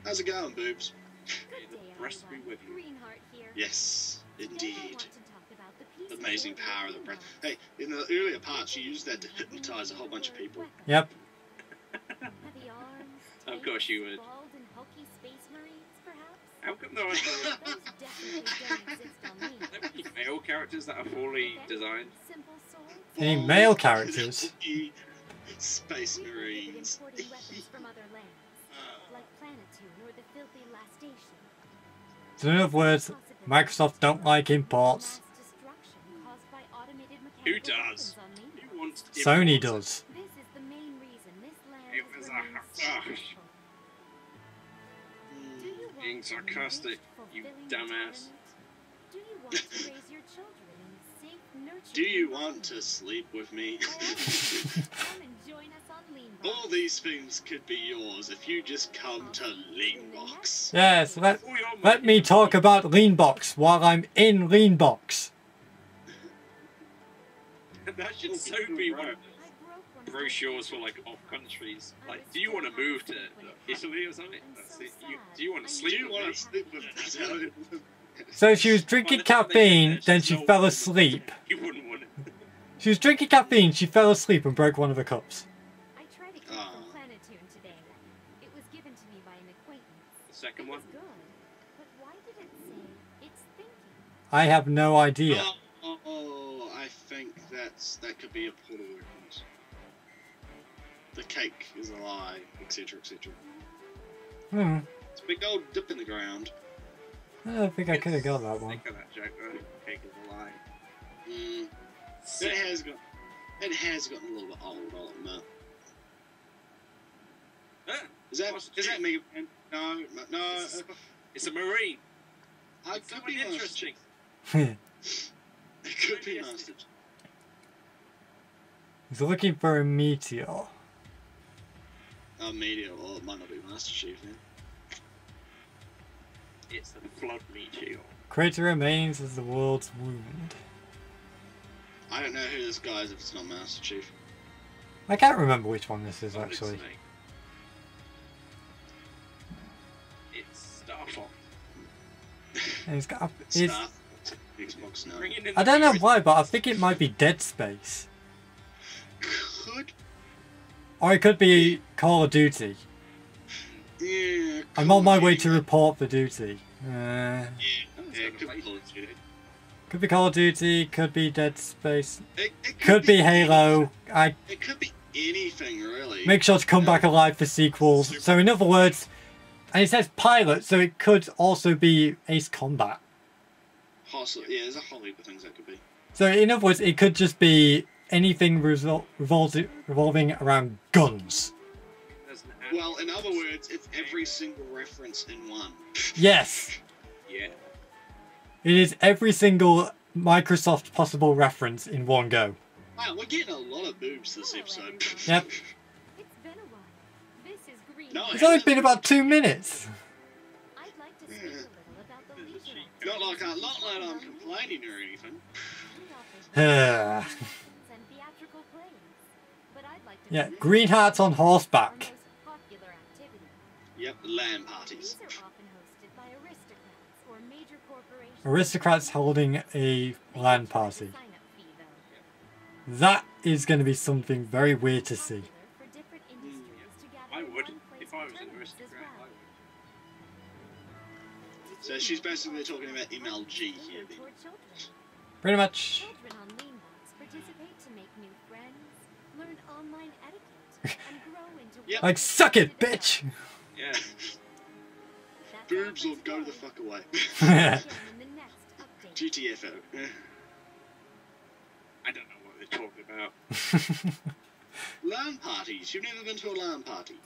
How's it going, boobs? May the rest be with you. Yes, indeed. The amazing power of the breath. Hey, in the earlier parts, you used that to hypnotize a whole bunch of people. Yep. Of course you would. How come there aren't any male characters that are fully designed? Any male characters? Space Marines. So in other words, Microsoft don't like imports. Who does? Who wants to Sony import does. It was a being sarcastic, you dumbass. Do you want to sleep with me? All these things could be yours if you just come to Leanbox. Yes, let me talk about Leanbox while I'm in Leanbox. That should so be one of the brochures for like off countries. Like, do you want to move to Italy or something? Do you want to sleep? Do you want to sleep with me? So she was drinking caffeine, then she fell asleep. You wouldn't want it. She was drinking caffeine, she fell asleep and broke one of her cups. I tried to catch some planetune today. It was given to me by an acquaintance. The second one? Good, but why did it say it's thinking? I have no idea. Oh, I think that could be a portal reference. The cake is a lie, etc., etc. It's a big old dip in the ground. I don't think I could have got that one. Think of that joke, though. Cake is a lie. It has gotten a little bit old, I'll admit. Is that me? No. It's a marine. It could be interesting. It could be Master. He's looking for a meteor. A meteor, well, it might not be Master Chief then. It's the flood meteor. Crater remains as the world's wound. I don't know who this guy is if it's not Master Chief. I can't remember which one this is actually. It's Starfox. And it's got Xbox now. I don't know why, but I think it might be Dead Space. Could. Or it could be Call of Duty. Yeah. I'm on my way to report for duty. It could be Call of Duty. Could be Call of Duty, could be Dead Space, It could be Halo. It could be anything, really. Make sure to come back alive for sequels. So in other words, and it says pilot, so it could also be Ace Combat. Possibly, yeah, there's a whole heap of things that could be. So in other words, it could just be anything revolving around guns. Well, in other words, it's every single reference in one. Yes. Yeah. It is every single Microsoft possible reference in one go. Wow, we're getting a lot of boobs this episode. Yep. It's been a while. This is green. No, It's only been about 2 minutes. I'd like to speak a little about the leisure. Not like I'm complaining or anything. Yeah, And theatrical plays. But I'd like to green hats on horseback. popular activity. Yep, LAN parties. These are often hosted by aristocrats or major corporations. Aristocrats holding a LAN party. Sign-up fee, though. That is going to be something very weird to see. For different industries to gather I in would. one place If I was for an tournaments as aristocrat, well. I would. So she's basically talking about MLG here then. Toward children. Pretty much. Children on Leanbox participate to make new friends, learn online etiquette, and grow into Yep. Like, suck it, bitch! Yeah. Boobs or go the fuck away. Yeah. GTFO. I don't know what they're talking about. LAN parties. You've never been to a LAN party.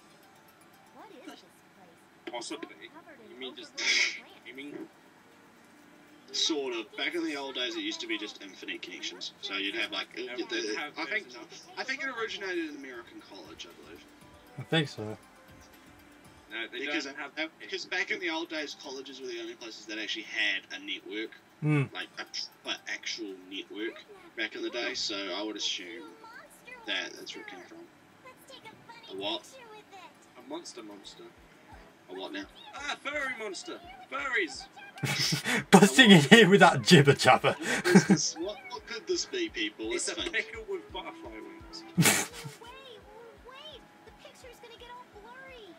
What is this place? Possibly. You mean just gaming? Sort of. Back in the old days, it used to be just infinite connections. So you'd have like, I think it originated in American college, I believe. I think so. No, they Because don't have. because back in the old days, colleges were the only places that actually had a network, like a proper actual network back in the day. So I would assume that that's where it came from. A what? A monster. Or what now? Ah, furry monster! Furries! Busting in here with that jibber jabber. What could this be, people? It's Let's a think. pickle with butterfly wings. Wait! The picture's gonna get all blurry.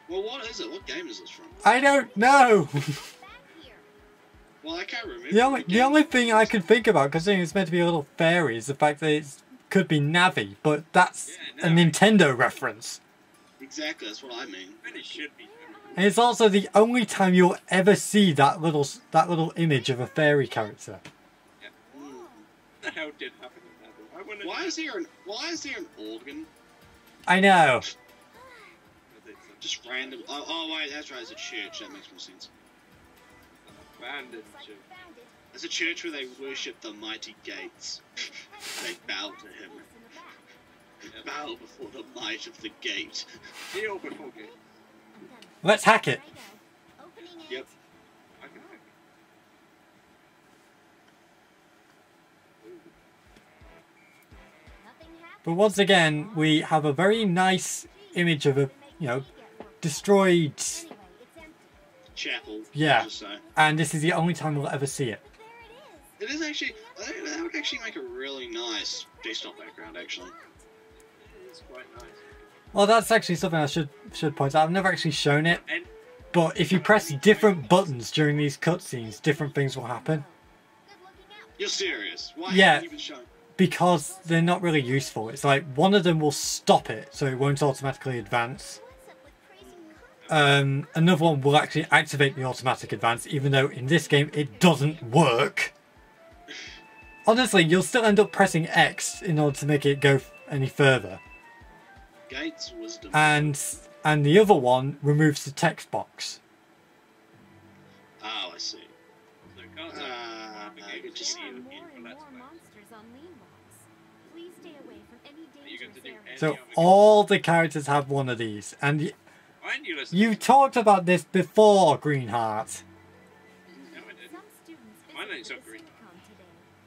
Well, what is it? What game is this from? I don't know. Back here. Well, I can't remember. The only thing I can think about, considering it's meant to be a little fairy, is the fact that it could be Navi, but that's Yeah, a Navi. Nintendo reference. Exactly, that's what I mean. And it should be. And it's also the only time you'll ever see that little image of a fairy character. Mm. What the hell did happen in that? I wonder. Why is there an organ? I know. Just random. Oh wait, that's right. It's a church. That makes more sense. Abandoned Looks like church. we found it. It's a church where they worship the mighty gates. They bow to him. In the back. Bow before the might of the gate. Kneel before game. I'm done. Let's hack it. There I go. Opening it. Yep. I can hack Nothing happened. But once again, we have a very nice image of a, destroyed, Anyway, it's empty. Chapel. Yeah. Just so. and this is the only time we'll ever see it. But there it is. It is actually. That would actually make a really nice desktop background. Actually. it. It's quite nice. Well, that's actually something I should point out. I've never actually shown it, And but if you press different buttons during these cutscenes, different things will happen. Good looking out. You're serious? Why Yeah. haven't you been shown? Because they're not really useful. It's like one of them will stop it, so it won't automatically advance. What's up with praising Another one will actually activate the automatic advance, even though in this game it doesn't work. Honestly, you'll still end up pressing X in order to make it go any further. Gates wisdom. And the other one removes the text box. Oh, I see. so can't good to see There are you more again and for Let's more Play. monsters on lean logs. Please stay away from any you going to dangerous do areas. So Yeah, we all the characters have one of these. And Why didn't you listen? you talked about this before, Greenheart. No, I didn't. Some students My name's visited not Green. the Cinicom today.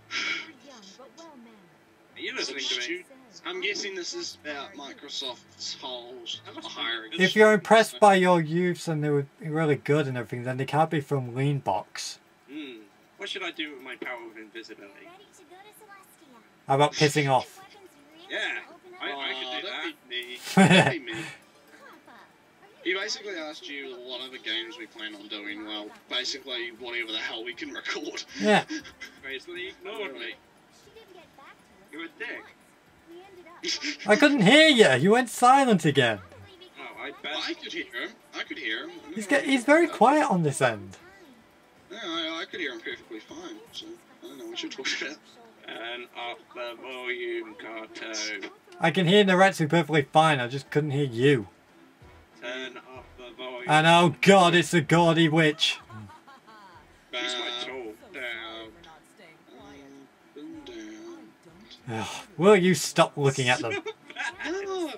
They were young but well-mannered. Are you listening to me? I'm guessing this is about Microsoft's whole hiring. If you're impressed by your youths and they were really good and everything, then they can't be from Leanbox. Hmm. What should I do with my power of invisibility? Ready to go to Celestia. How about pissing off? Weapons really Yeah, open I up? could do that. That'd be me. That'd be me. Papa, are He you basically asked you what other games we plan on doing. Well, basically whatever the hell we can record. Yeah. Basically ignored me. She didn't get back to us. You're a dick. once. We ended up I couldn't hear you. You went silent again. probably because Oh, I one bet. Well, I could hear him. I could hear him. He's very quiet on this end. Yeah, I could hear him perfectly fine. So I don't know what you're talking about. Turn off the volume, Kato. I can hear Naretsu perfectly fine. I just couldn't hear you. Turn off the volume. And oh god, it's a gaudy witch. He's my tool. Down. Boom, down. Ugh, will you stop looking at them? No,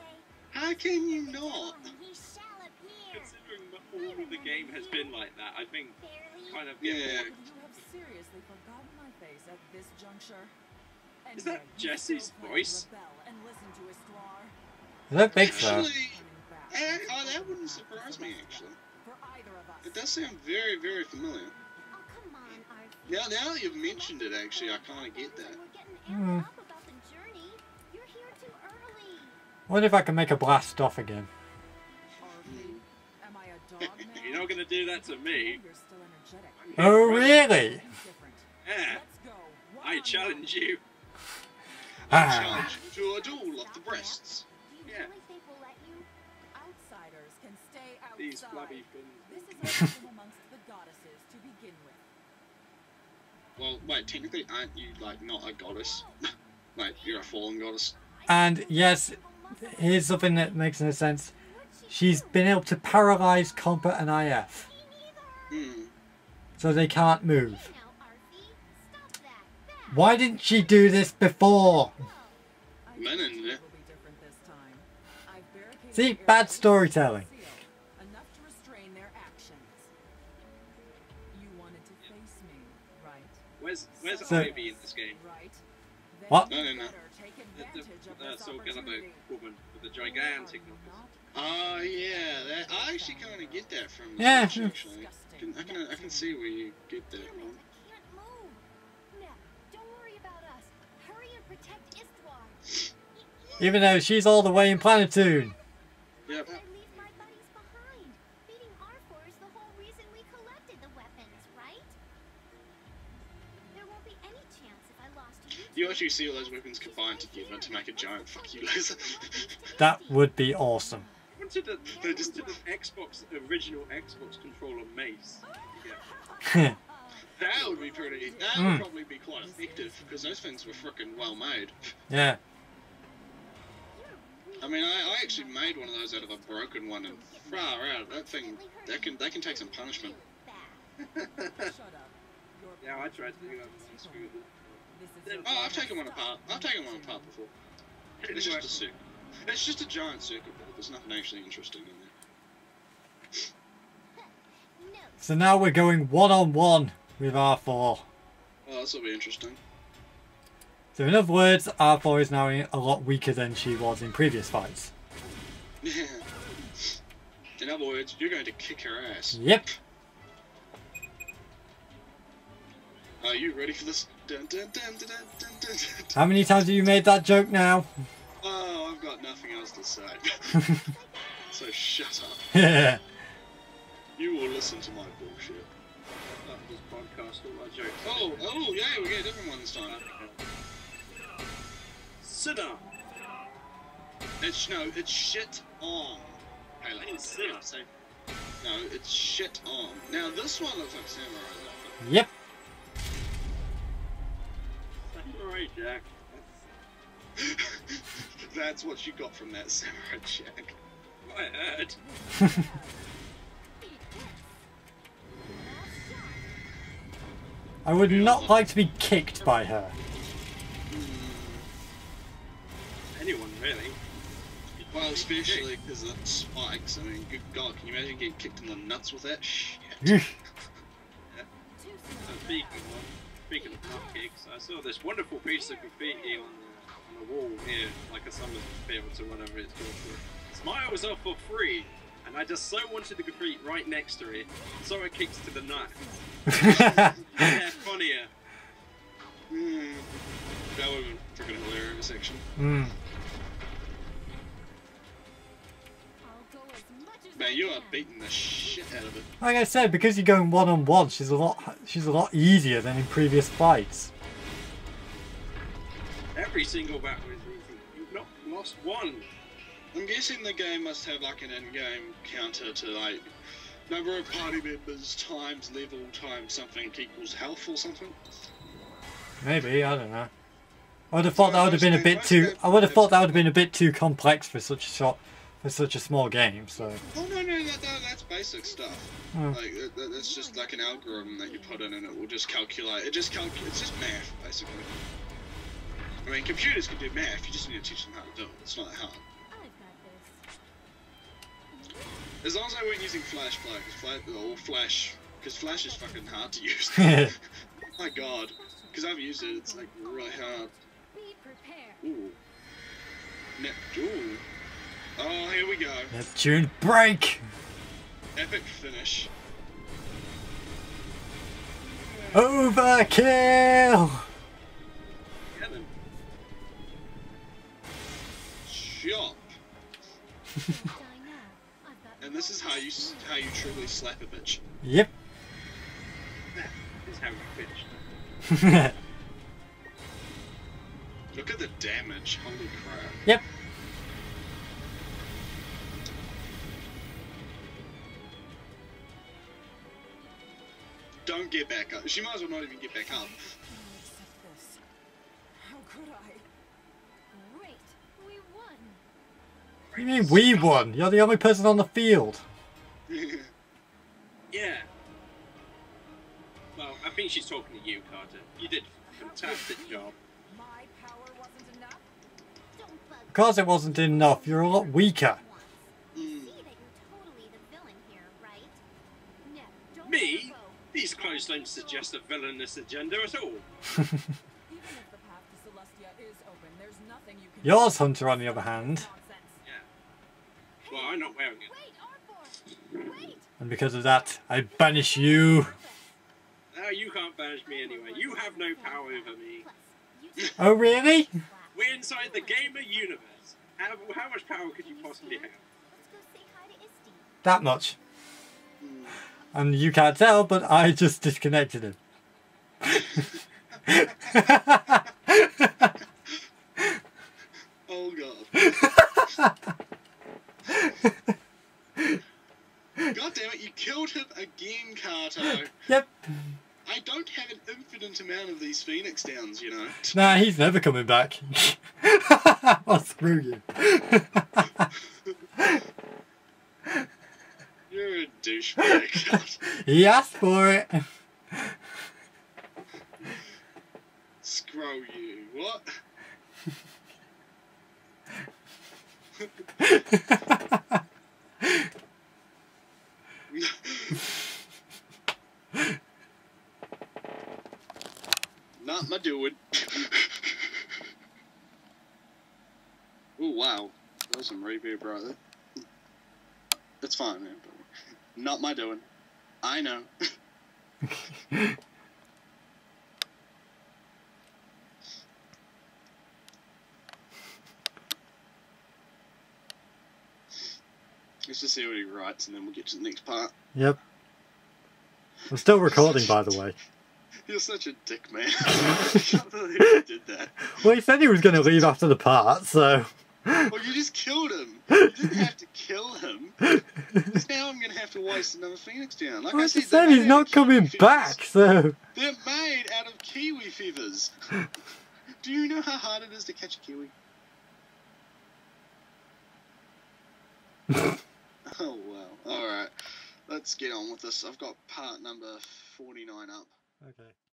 how can you not? He shall appear. Considering that all of the game has been like that, I think Barely. kind of Yeah. You have seriously forgotten my face at this juncture. Is that Anyway, you Jesse's still plan to voice? rebel and listen to Histoire? I don't think so. Actually, Coming back. that wouldn't surprise me. Actually, For either of us. it does sound very, very familiar. Oh, come on, Arthur. Now that you've mentioned it, actually, I kind of get that. We're getting Hmm. amped up about the journey. You're here too early. Wonder if I can make a blast off again. Arthur, am I a dog now? you're not going to do that to me. You're still energetic. Oh really? Different. Yeah, Let's go. One I on challenge you. Ah. Challenge you to a duel of the breasts. Do you Yeah. really think we'll let you? Outsiders can stay outside. These flabby things. This is a system amongst the goddesses to begin with. Well, wait, technically, aren't you like not a goddess? Like you're a fallen goddess. And yes, here's something that makes no sense. She's been able to paralyze Compa and IF, Hmm. so they can't move. Now, Arthie, stop that. Why didn't she do this before? I Men told in you it. it will be different this time. I've barricaded See, the bad area storytelling. with seal, enough to restrain their actions. You wanted to face me, right? Where's So- Ivy in this game? Right? Then What? you No, no, no. better take advantage of this Talking about opportunity. woman with the gigantic You are numbers. not Oh yeah, that I actually kind of get that from the Yeah. Switch, actually. I can see where you get that Damn it, from. I can't move. Nep, don't worry about us. Hurry and protect Istwar. Even though she's all the way in Planetoon. Yep. I leave my buddies behind. Beating R4 is the whole reason we collected the weapons, right? There won't be any chance if I lost you. You actually see all those weapons combined together to make a giant fuck you laser. That would be awesome. I wanted an Xbox, original Xbox controller mace. Yeah. That would be pretty. That would probably be quite effective because those things were freaking well made. Yeah. I mean, I actually made one of those out of a broken one, and far out, that thing, they can take some punishment. Shut up. Yeah, I tried to do that. And screwed it. This is Oh, I've taken one apart. I've taken one apart before. It's just a circle. It's just a giant circuit board. There's nothing actually interesting in there. So now we're going one-on-one with R4. Oh, this will be interesting. So in other words, R4 is now a lot weaker than she was in previous fights. Yeah. In other words, you're going to kick her ass. Yep. Are you ready for this? Dun, dun, dun, dun, dun, dun, dun, dun. How many times have you made that joke now? Oh, I've got nothing else to say. So shut up. Yeah. You will listen to my bullshit. After this podcast, all our jokes. Oh, yeah, we get a different one this time. Sit down. It's shit on. Hey, like, It's sit on. say. No, it's shit on. Now this one looks like Samurai Yep. Samurai Jack. That's what you got from that Samurai Jack. I heard. I would not like to be kicked by her. Anyone, really. Well, especially because of the spikes. I mean, good God, can you imagine getting kicked in the nuts with that shit? Speaking of nut kicks, I saw this wonderful piece of graffiti on the wall here, like a summer field or whatever it's called. Smile was off for free, and I just so wanted the graffiti right next to it, so it kicks to the nut. Yeah, funnier. That would have been freaking hilarious, section. Mm. Man, you are beating the shit out of it. Like I said, because you're going one-on-one, she's a lot easier than in previous fights. Every single battle is easy. You've not lost one. I'm guessing the game must have like an in-game counter to like number of party members times level times something equals health or something. Maybe, I don't know. I would have thought that would have been a bit too. I would have thought that would have been a bit too complex for such a small game. So. Oh no, that's basic stuff. Oh. Like that's just like an algorithm that you put in, and it will just calculate. It's just math, basically. I mean, computers can do math. You just need to teach them how to do it. It's not that hard. As long as I weren't using Flash or Flash, because Flash is fucking hard to use. My God, because I've used it, it's like really hard. Ooh. Ooh. Oh, here we go. Neptune break. Epic finish. Overkill. Get him. Chop. And this is how you truly slap a bitch. Yep. That is how we finished. Look at the damage. Holy crap. Yep. Don't get back up. She might as well not even get back up. How could I? Great, we won. What do you mean we won? You're the only person on the field. Yeah. Well, I think she's talking to you, Carter. You did a fantastic job. My power wasn't enough? Don't bug Of course it wasn't enough. You're a lot weaker. see that you're totally the villain here, right? No, don't Me? provoke. These clothes don't suggest a villainous agenda at all. Even if the path to Celestia is open, there's nothing you can Yours, Hunter, on the other hand. Nonsense. Yeah. Well, I'm not wearing it. Wait, Arbor! Wait! And because of that, I banish you. No, you can't banish me anyway. You have no power over me. Oh, really? We're inside the gamer universe. How much power could you possibly have? Let's go say hi to Isti. That much. And you can't tell, but I just disconnected him. Oh god. God damn it, you killed him again, Kato. Yep. I don't have an infinite amount of these Phoenix Downs, you know. Nah, he's never coming back. I'll screw you. You're a douchebag. He asked for it. Screw you. What? Not my doing. Oh wow, that was some reverb right there. That's fine, man. Not my doing. I know. Let's just see what he writes, and then we'll get to the next part. Yep. I'm still recording, by the way. You're such a dick, man. I can't believe you did that. Well, he said he was going to leave after the part, so... Well, you just killed him. You didn't have to kill him. Because now I'm going to have to waste another Phoenix down. Like I said, said he's not coming back, so... They're made out of kiwi feathers. Do you know how hard it is to catch a kiwi? Oh, wow. Alright. Let's get on with this. I've got part number 49 up. Okay.